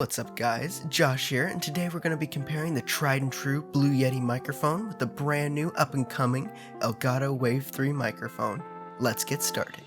What's up guys, Josh here, and today we're going to be comparing the tried and true Blue Yeti microphone with the brand new up and coming Elgato Wave 3 microphone. Let's get started.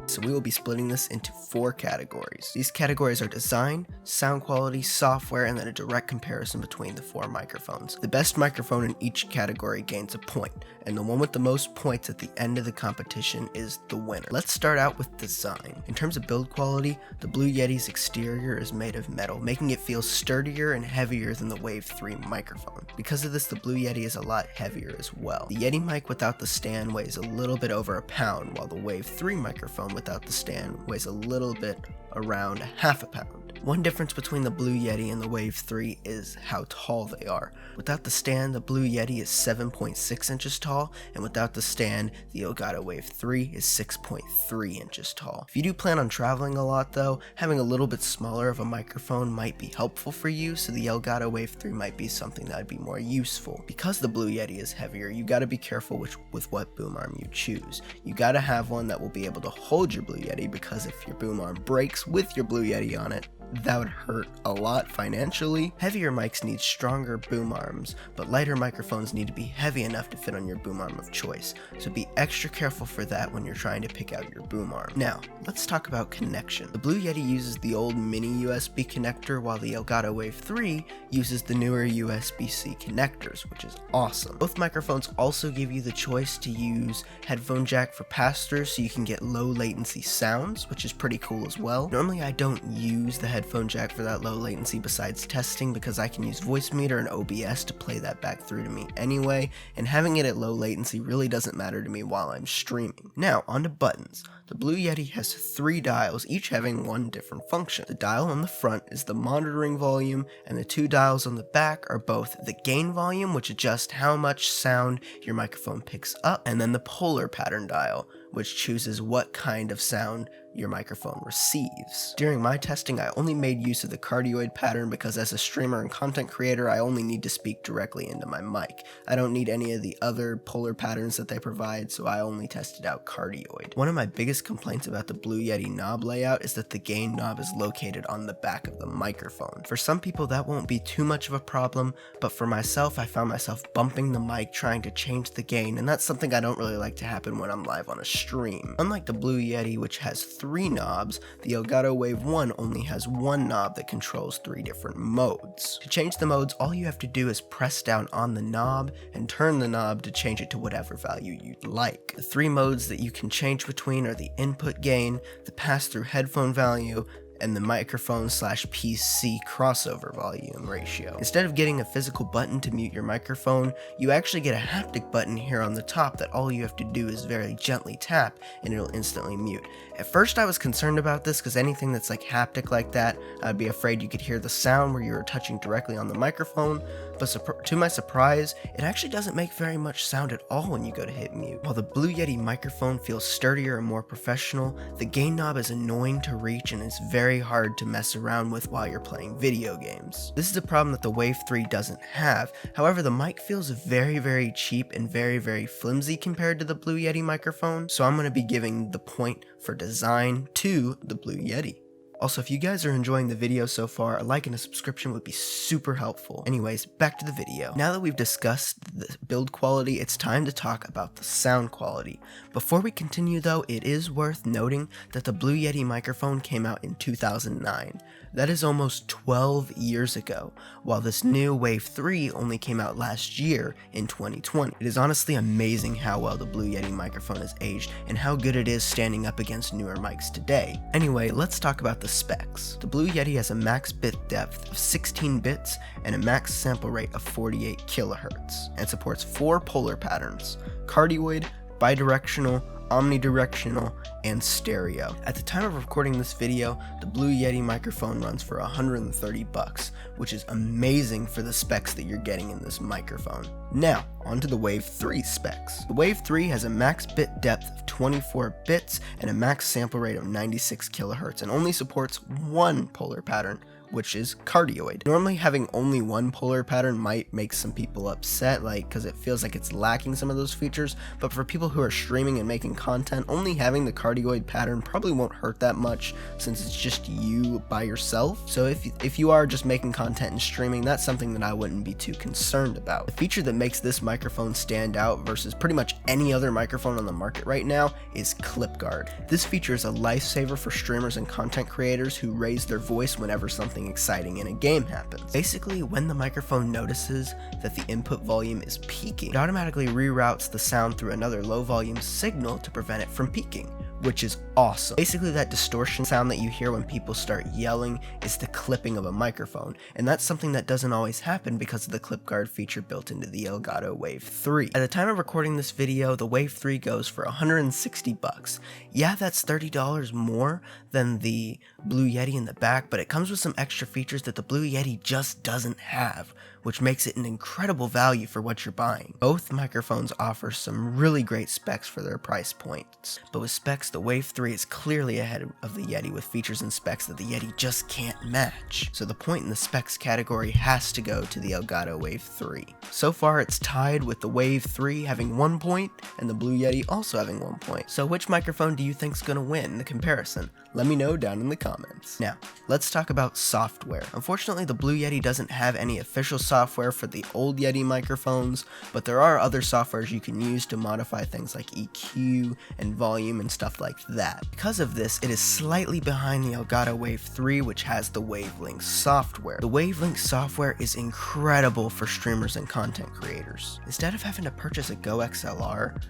So we will be splitting this into 4 categories. These categories are design, sound quality, software, and then a direct comparison between the 4 microphones. The best microphone in each category gains a point, and the one with the most points at the end of the competition is the winner. Let's start out with design. In terms of build quality, the Blue Yeti's exterior is made of metal, making it feel sturdier and heavier than the Wave 3 microphone. Because of this, the Blue Yeti is a lot heavier as well. The Yeti mic without the stand weighs a little bit over a pound, while the Wave 3 microphone without the stand weighs a little bit around half a pound. One difference between the Blue Yeti and the Wave 3 is how tall they are. Without the stand, the Blue Yeti is 7.6 inches tall, and without the stand, the Elgato Wave 3 is 6.3 inches tall. If you do plan on traveling a lot though, having a little bit smaller of a microphone might be helpful for you, so the Elgato Wave 3 might be something that would be more useful. Because the Blue Yeti is heavier, you gotta be careful with what boom arm you choose. You gotta have one that will be able to hold your Blue Yeti, because if your boom arm breaks with your Blue Yeti on it, that would hurt a lot financially. Heavier mics need stronger boom arms, but lighter microphones need to be heavy enough to fit on your boom arm of choice, so be extra careful for that when you're trying to pick out your boom arm. Now, let's talk about connection. The Blue Yeti uses the old mini USB connector, while the Elgato Wave 3 uses the newer USB-C connectors, which is awesome. Both microphones also give you the choice to use headphone jack for pass-through, so you can get low latency sounds, which is pretty cool as well. Normally I don't use the headphone jack for that low latency besides testing, because I can use Voicemeeter and OBS to play that back through to me anyway, and having it at low latency really doesn't matter to me while I'm streaming. Now, onto buttons. The Blue Yeti has 3 dials, each having one different function. The dial on the front is the monitoring volume, and the 2 dials on the back are both the gain volume, which adjusts how much sound your microphone picks up, and then the polar pattern dial, which chooses what kind of sound your microphone receives. During my testing, I only made use of the cardioid pattern because as a streamer and content creator, I only need to speak directly into my mic. I don't need any of the other polar patterns that they provide, so I only tested out cardioid. One of my biggest complaints about the Blue Yeti knob layout is that the gain knob is located on the back of the microphone. For some people that won't be too much of a problem, but for myself, I found myself bumping the mic trying to change the gain, and that's something I don't really like to happen when I'm live on a stream. Unlike the Blue Yeti, which has 3 knobs, the Elgato Wave 1 only has 1 knob that controls 3 different modes. To change the modes, all you have to do is press down on the knob and turn the knob to change it to whatever value you'd like. The 3 modes that you can change between are the input gain, the pass-through headphone value, and the microphone/PC crossover volume ratio. Instead of getting a physical button to mute your microphone, you actually get a haptic button here on the top that all you have to do is very gently tap and it'll instantly mute. At first I was concerned about this because anything that's like haptic like that, I'd be afraid you could hear the sound where you were touching directly on the microphone, but to my surprise, it actually doesn't make very much sound at all when you go to hit mute. While the Blue Yeti microphone feels sturdier and more professional, the gain knob is annoying to reach and it's very hard to mess around with while you're playing video games. This is a problem that the Wave 3 doesn't have. However, the mic feels very cheap and very flimsy compared to the Blue Yeti microphone, so I'm going to be giving the point for design to the Blue Yeti. Also, if you guys are enjoying the video so far, a like and a subscription would be super helpful. Anyways, back to the video. Now that we've discussed the build quality, it's time to talk about the sound quality. Before we continue though, it is worth noting that the Blue Yeti microphone came out in 2009. That is almost 12 years ago, while this new Wave 3 only came out last year in 2020. It is honestly amazing how well the Blue Yeti microphone has aged and how good it is standing up against newer mics today. Anyway, let's talk about the specs. The Blue Yeti has a max bit depth of 16 bits and a max sample rate of 48 kilohertz, and supports 4 polar patterns: cardioid, bidirectional, omnidirectional, and stereo. At the time of recording this video, the Blue Yeti microphone runs for $130, which is amazing for the specs that you're getting in this microphone. Now, onto the Wave 3 specs. The Wave 3 has a max bit depth of 24 bits and a max sample rate of 96 kilohertz and only supports 1 polar pattern, which is cardioid. Normally having only one polar pattern might make some people upset, because it feels like it's lacking some of those features, but for people who are streaming and making content, only having the cardioid pattern probably won't hurt that much since it's just you by yourself. So if you are just making content and streaming, that's something that I wouldn't be too concerned about. The feature that makes this microphone stand out versus pretty much any other microphone on the market right now is clip guard. This feature is a lifesaver for streamers and content creators who raise their voice whenever something exciting in a game happens. Basically, when the microphone notices that the input volume is peaking, it automatically reroutes the sound through another low volume signal to prevent it from peaking, which is awesome. Basically, that distortion sound that you hear when people start yelling is the clipping of a microphone, and that's something that doesn't always happen because of the clip guard feature built into the Elgato Wave 3. At the time of recording this video, the Wave 3 goes for $160. Yeah, that's $30 more than the Blue Yeti in the back, but it comes with some extra features that the Blue Yeti just doesn't have, which makes it an incredible value for what you're buying. Both microphones offer some really great specs for their price points, but with specs, the Wave 3 is clearly ahead of the Yeti with features and specs that the Yeti just can't match. So the point in the specs category has to go to the Elgato Wave 3. So far it's tied with the Wave 3 having 1 point and the Blue Yeti also having 1 point. So which microphone do you think's gonna win the comparison? Let me know down in the comments. Now, let's talk about software. Unfortunately, the Blue Yeti doesn't have any official software for the old Yeti microphones, but there are other softwares you can use to modify things like EQ and volume and stuff like that. Because of this, it is slightly behind the Elgato Wave 3, which has the Wavelink software. The Wavelink software is incredible for streamers and content creators. Instead of having to purchase a Go XLR,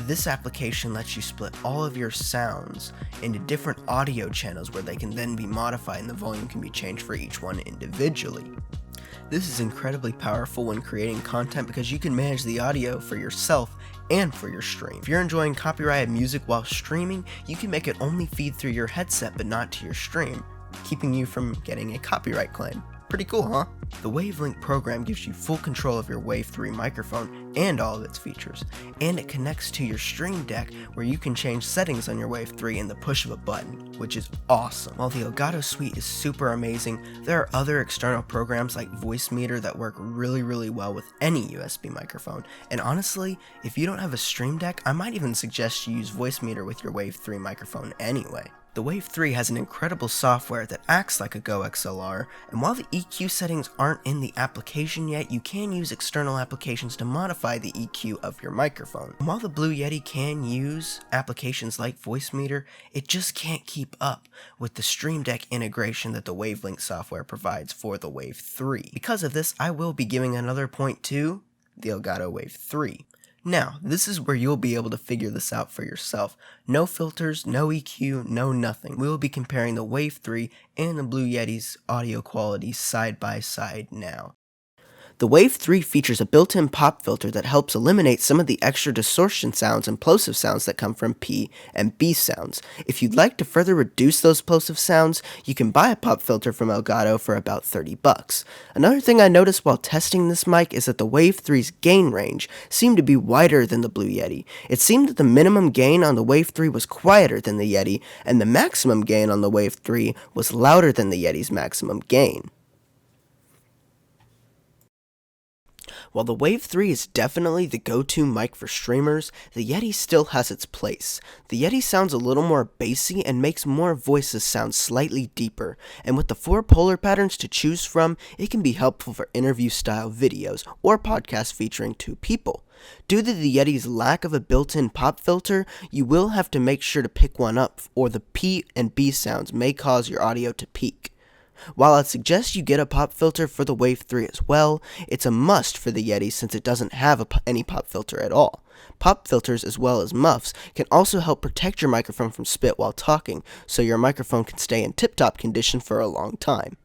this application lets you split all of your sounds into different audio channels where they can then be modified and the volume can be changed for each one individually. This is incredibly powerful when creating content because you can manage the audio for yourself and for your stream. If you're enjoying copyrighted music while streaming, you can make it only feed through your headset but not to your stream, keeping you from getting a copyright claim. Pretty cool, huh? The Wavelink program gives you full control of your Wave 3 microphone and all of its features, and it connects to your Stream Deck where you can change settings on your Wave 3 in the push of a button, which is awesome. While the Elgato suite is super amazing, there are other external programs like Voicemeeter that work really well with any USB microphone, and honestly, if you don't have a Stream Deck, I might even suggest you use Voicemeeter with your Wave 3 microphone anyway. The Wave 3 has an incredible software that acts like a Go XLR, and while the EQ settings aren't in the application yet, you can use external applications to modify the EQ of your microphone. And while the Blue Yeti can use applications like Voicemeeter, it just can't keep up with the Stream Deck integration that the Wavelink software provides for the Wave 3. Because of this, I will be giving another point to the Elgato Wave 3. Now, this is where you'll be able to figure this out for yourself. No filters, no EQ, no nothing. We will be comparing the Wave 3 and the Blue Yeti's audio quality side by side now. The Wave 3 features a built-in pop filter that helps eliminate some of the extra distortion sounds and plosive sounds that come from P and B sounds. If you'd like to further reduce those plosive sounds, you can buy a pop filter from Elgato for about $30. Another thing I noticed while testing this mic is that the Wave 3's gain range seemed to be wider than the Blue Yeti. It seemed that the minimum gain on the Wave 3 was quieter than the Yeti, and the maximum gain on the Wave 3 was louder than the Yeti's maximum gain. While the Wave 3 is definitely the go-to mic for streamers, the Yeti still has its place. The Yeti sounds a little more bassy and makes more voices sound slightly deeper, and with the 4 polar patterns to choose from, it can be helpful for interview-style videos or podcasts featuring 2 people. Due to the Yeti's lack of a built-in pop filter, you will have to make sure to pick one up, or the P and B sounds may cause your audio to peak. While I'd suggest you get a pop filter for the Wave 3 as well, it's a must for the Yeti since it doesn't have any pop filter at all. Pop filters as well as muffs can also help protect your microphone from spit while talking, so your microphone can stay in tip-top condition for a long time.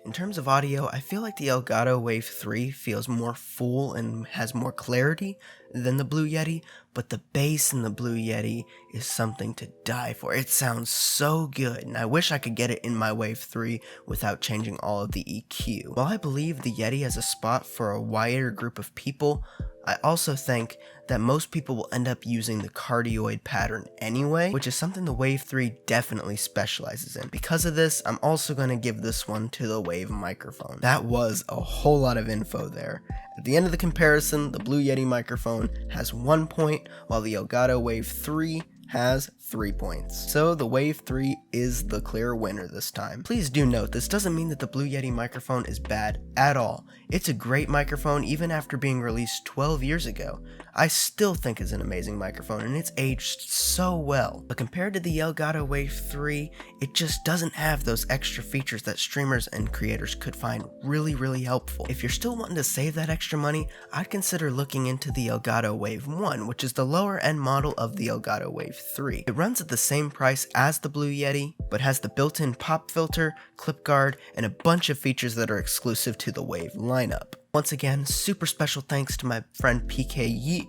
In terms of audio, I feel like the Elgato Wave 3 feels more full and has more clarity than the Blue Yeti, but the bass in the Blue Yeti is something to die for. It sounds so good, and I wish I could get it in my Wave 3 without changing all of the EQ. While I believe the Yeti has a spot for a wider group of people, I also think that most people will end up using the cardioid pattern anyway, which is something the Wave 3 definitely specializes in. Because of this, I'm also going to give this one to the Wave microphone. That was a whole lot of info there. At the end of the comparison, the Blue Yeti microphone has 1 point, while the Elgato Wave 3 has 3 points. So the Wave 3 is the clear winner this time. Please do note, this doesn't mean that the Blue Yeti microphone is bad at all. It's a great microphone even after being released 12 years ago. I still think it's an amazing microphone and it's aged so well. But compared to the Elgato Wave 3, it just doesn't have those extra features that streamers and creators could find really helpful. If you're still wanting to save that extra money, I'd consider looking into the Elgato Wave 1, which is the lower end model of the Elgato Wave 3. It runs at the same price as the Blue Yeti, but has the built-in pop filter, clip guard, and a bunch of features that are exclusive to the Wave lineup. Once again, super special thanks to my friend PK Yeet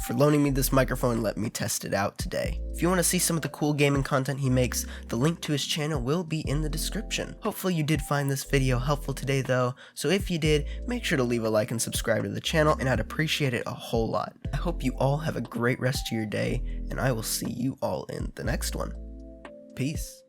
for loaning me this microphone and letting me test it out today. If you want to see some of the cool gaming content he makes, the link to his channel will be in the description. Hopefully you did find this video helpful today though, so if you did, make sure to leave a like and subscribe to the channel, and I'd appreciate it a whole lot. I hope you all have a great rest of your day, and I will see you all in the next one. Peace.